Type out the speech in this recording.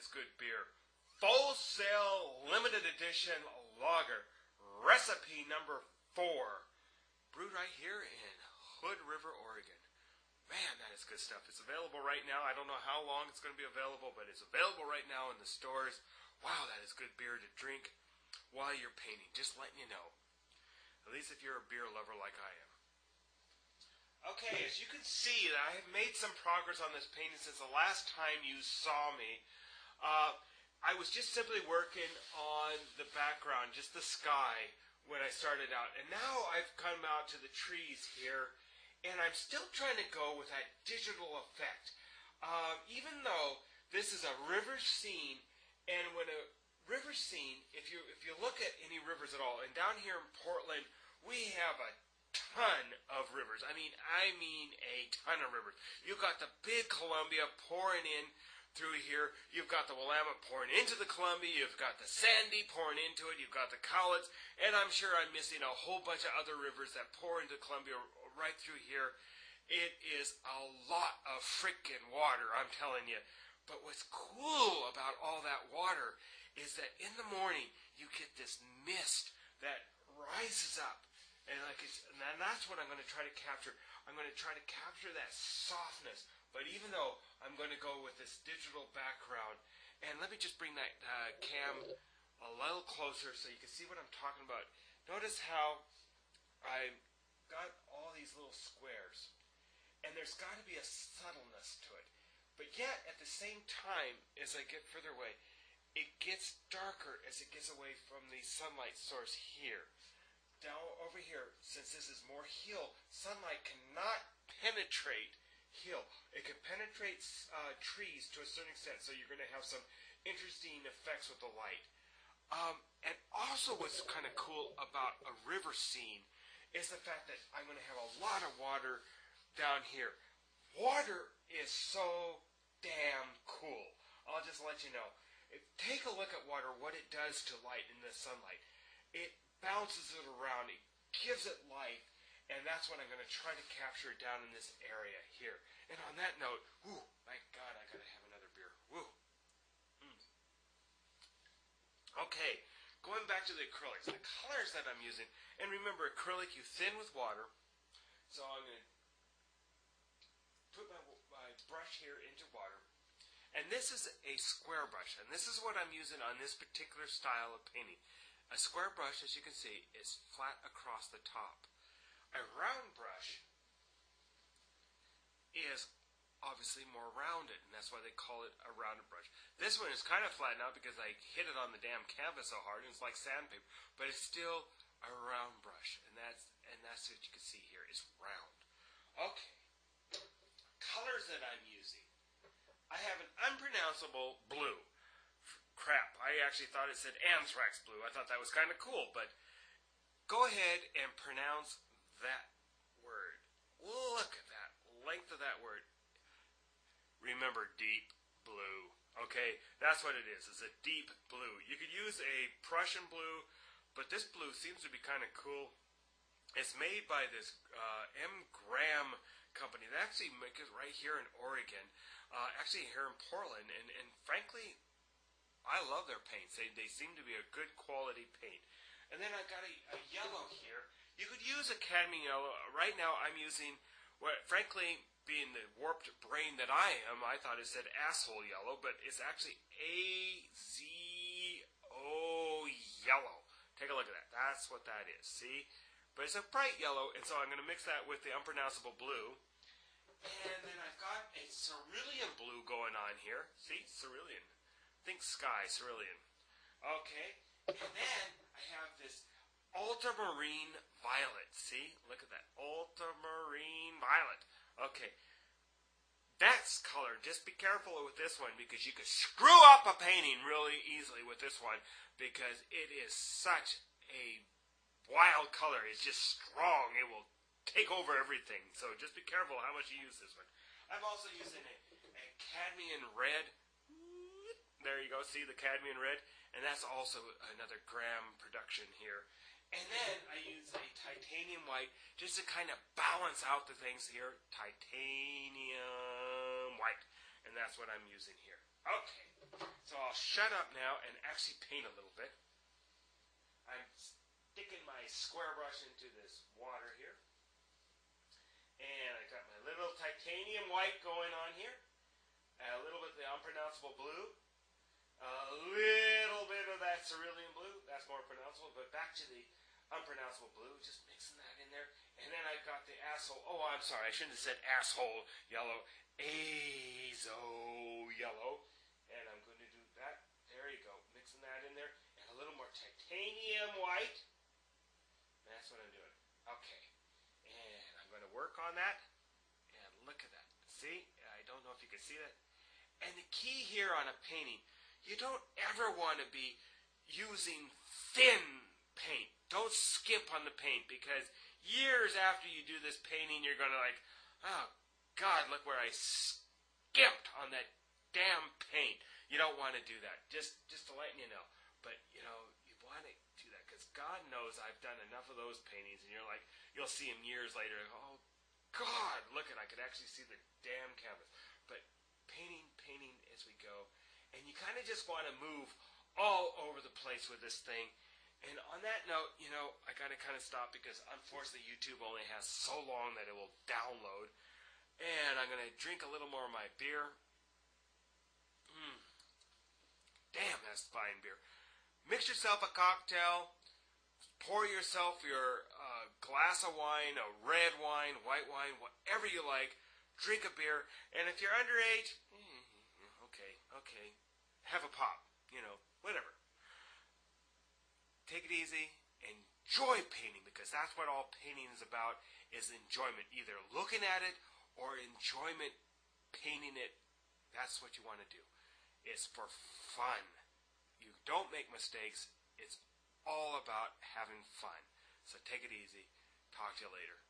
is good beer. Full Sail Limited Edition Lager. Recipe number 4. Brewed right here in Hood River, Oregon. Man, that is good stuff. It's available right now. I don't know how long it's going to be available, but it's available right now in the stores. Wow, that is good beer to drink while you're painting. Just letting you know. At least if you're a beer lover like I am. Okay, as you can see, I have made some progress on this painting since the last time you saw me. I was just simply working on the background, just the sky, when I started out. And now I've come out to the trees here, and I'm still trying to go with that digital effect. Even though this is a river scene, and when a river scene, if you look at any rivers at all, and down here in Portland, we have a ton of rivers. I mean a ton of rivers. You've got the big Columbia pouring in through here. You've got the Willamette pouring into the Columbia. You've got the Sandy pouring into it. You've got the Cowlitz. And I'm sure I'm missing a whole bunch of other rivers that pour into Columbia right through here. It is a lot of frickin' water, I'm telling you. But what's cool about all that water is that in the morning you get this mist that rises up. And that's what I'm going to try to capture. I'm going to try to capture that softness. But even though I'm going to go with this digital background, and let me just bring that cam a little closer so you can see what I'm talking about. Notice how I got all these little squares. And there's got to be a subtleness to it. But yet, at the same time, as I get further away, it gets darker as it gets away from the sunlight source here. Down over here, since this is more hill, sunlight cannot penetrate hill. It can penetrate trees to a certain extent, so you're going to have some interesting effects with the light. And also what's kind of cool about a river scene is the fact that I'm going to have a lot of water down here. Water is so damn cool. I'll just let you know. Take a look at water, what it does to light in the sunlight. It bounces it around, it gives it life, and that's what I'm going to try to capture down in this area here. And on that note, whoo, my God, I got to have another beer. Woo. Okay, going back to the acrylics, the colors that I'm using, and remember, acrylic you thin with water, so I'm going to put my brush here into water, and this is a square brush, and this is what I'm using on this particular style of painting. A square brush, as you can see, is flat across the top. A round brush is obviously more rounded, and that's why they call it a rounded brush. This one is kind of flat now because I hit it on the damn canvas so hard, and it's like sandpaper, but it's still a round brush, and that's what you can see here is round. Okay, colors that I'm using. I have an unpronounceable blue. Crap, I actually thought it said anthrax blue. I thought that was kind of cool, but go ahead and pronounce that word. Look at that length of that word. Remember, deep blue. Okay, that's what it is. It's a deep blue. You could use a Prussian blue, but this blue seems to be kind of cool. It's made by this M. Graham company. They actually make it right here in Oregon, actually here in Portland, and frankly, I love their paints. They seem to be a good quality paint. And then I've got a yellow here. You could use a cadmium yellow. Right now I'm using, what, frankly, being the warped brain that I am, I thought it said asshole yellow, but it's actually AZO yellow. Take a look at that. That's what that is. See? But it's a bright yellow, and so I'm going to mix that with the unpronounceable blue. And then I've got a cerulean blue going on here. See? Cerulean. Think sky, cerulean. Okay, and then I have this ultramarine violet. See? Look at that. Ultramarine violet. Okay. That's color. Just be careful with this one because you could screw up a painting really easily with this one because it is such a wild color. It's just strong. It will take over everything. So just be careful how much you use this one. I'm also using a cadmium red. There you go, see the cadmium red? And that's also another Graham production here. And then I use a titanium white just to kind of balance out the things here. Titanium white. And that's what I'm using here. Okay, so I'll shut up now and actually paint a little bit. I'm sticking my square brush into this water here. And I got my little titanium white going on here. A little bit of the unpronounceable blue. A little bit of that cerulean blue. That's more pronounceable. But back to the unpronounceable blue. Just mixing that in there. And then I've got the asshole. Oh, I'm sorry. I shouldn't have said asshole yellow. Azo yellow. And I'm going to do that. There you go. Mixing that in there. And a little more titanium white. That's what I'm doing. Okay. And I'm going to work on that. And look at that. See? I don't know if you can see that. And the key here on a painting, you don't ever want to be using thin paint. Don't skimp on the paint, because years after you do this painting, you're going to like, oh, God, look where I skimped on that damn paint. You don't want to do that, just to let you know. But, you know, you want to do that, because God knows I've done enough of those paintings, and you're like, you'll see them years later, oh, God, look at, I could actually see the damn canvas. But painting as we go, and you kind of just want to move all over the place with this thing. And on that note, you know, I got to kind of stop, because unfortunately YouTube only has so long that it will download. And I'm going to drink a little more of my beer. Damn, that's fine beer. Mix yourself a cocktail. Pour yourself your glass of wine, a red wine, white wine, whatever you like. Drink a beer. And if you're underage, okay. Have a pop. You know, whatever. Take it easy. Enjoy painting, because that's what all painting is about, is enjoyment. Either looking at it or enjoyment painting it. That's what you want to do. It's for fun. You don't make mistakes. It's all about having fun. So take it easy. Talk to you later.